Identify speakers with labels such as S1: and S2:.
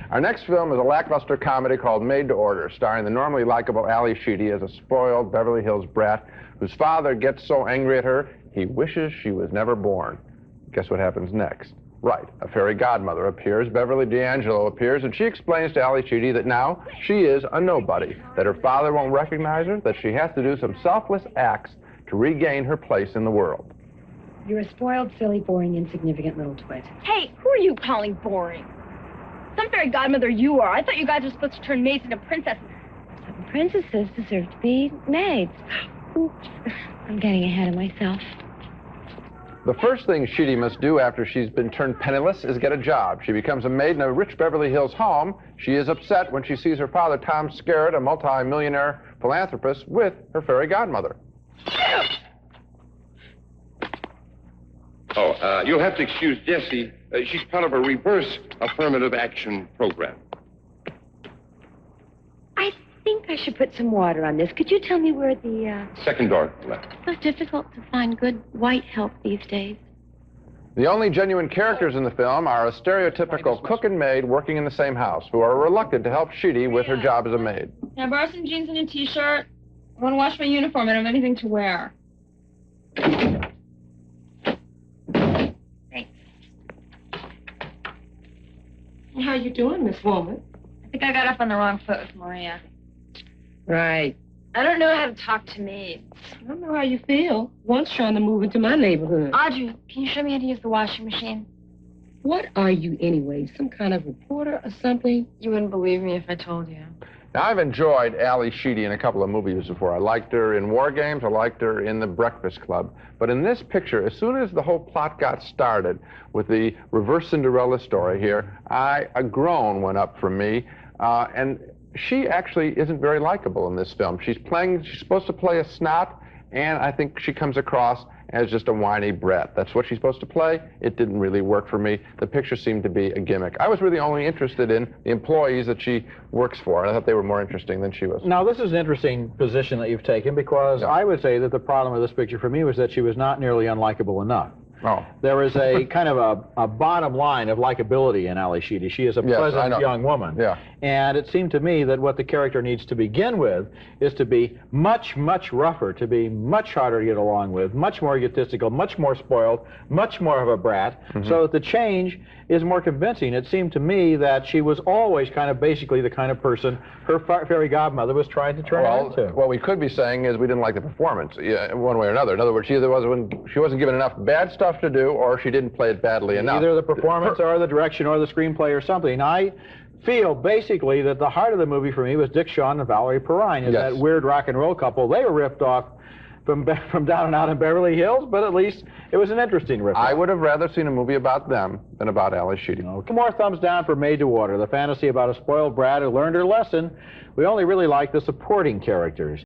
S1: Our next film is a lackluster comedy called Maid to Order, starring the normally likable Ally Sheedy as a spoiled Beverly Hills brat whose father gets so angry at her, he wishes she was never born. Guess what happens next? Right, a fairy godmother appears, Beverly D'Angelo appears, and she explains to Ally Sheedy that now she is a nobody, that her father won't recognize her, that she has to do some selfless acts to regain her place in the world.
S2: You're a spoiled, silly, boring, insignificant little twit.
S3: Hey, who are you calling boring? Some fairy godmother you are. I thought you guys were supposed to turn maids into princesses.
S2: Some princesses deserve to be maids. Oops, I'm getting ahead of myself.
S1: The first thing Sheedy must do after she's been turned penniless is get a job. She becomes a maid in a rich Beverly Hills home. She is upset when she sees her father, Tom Skerritt, a multi-millionaire philanthropist, with her fairy godmother.
S4: Oh, you'll have to excuse Jessie. She's part of a reverse affirmative action program.
S2: I think I should put some water on this. Could you tell me where the,
S4: Second door left.
S2: It's so difficult to find good white help these days.
S1: The only genuine characters in the film are a stereotypical cook and maid working in the same house, who are reluctant to help Sheedy with her job as a maid.
S3: Can I borrow some jeans and a t-shirt? I want to wash my uniform. I don't have anything to wear. Thanks.
S5: How you doing, Miss Woman?
S3: I think I got off on the wrong foot with Maria.
S5: Right.
S3: I don't know how to talk to maids.
S5: I don't know how you feel. Once trying to move into my neighborhood.
S3: Audrey, can you show me how to use the washing machine?
S5: What are you anyway? Some kind of reporter or something?
S3: You wouldn't believe me if I told you.
S1: Now, I've enjoyed Ally Sheedy in a couple of movies before. I liked her in War Games. I liked her in The Breakfast Club. But in this picture, as soon as the whole plot got started with the reverse Cinderella story here, a groan went up from me. And she actually isn't very likable in this film. She's supposed to play a snot, and I think she comes across as just a whiny brat. That's what she's supposed to play. It didn't really work for me. The picture seemed to be a gimmick. I was really only interested in the employees that she works for, and I thought they were more interesting than she was.
S6: Now, this is an interesting position that you've taken, because I would say that the problem with this picture for me was that she was not nearly unlikable enough.
S1: Oh.
S6: There is a kind of a bottom line of likability in Ally Sheedy. She is a pleasant young woman.
S1: Yeah.
S6: And it seemed to me that what the character needs to begin with is to be much, much rougher, to be much harder to get along with, much more egotistical, much more spoiled, much more of a brat, so that the change is more convincing. It seemed to me that she was always kind of basically the kind of person her fairy godmother was trying to turn her into.
S1: What we could be saying is we didn't like the performance, one way or another. In other words, she wasn't given enough bad stuff to do, or she didn't play it badly enough.
S6: Either the performance or the direction or the screenplay or something. I feel basically that the heart of the movie for me was Dick Shawn and Valerie Perrine, and that weird rock and roll couple. They were ripped off from Down and Out in Beverly Hills, but at least it was an interesting riff.
S1: I would have rather seen a movie about them than about Ally Sheedy.
S6: Okay. More thumbs down for Maid to Order, the fantasy about a spoiled brat who learned her lesson. We only really like the supporting characters.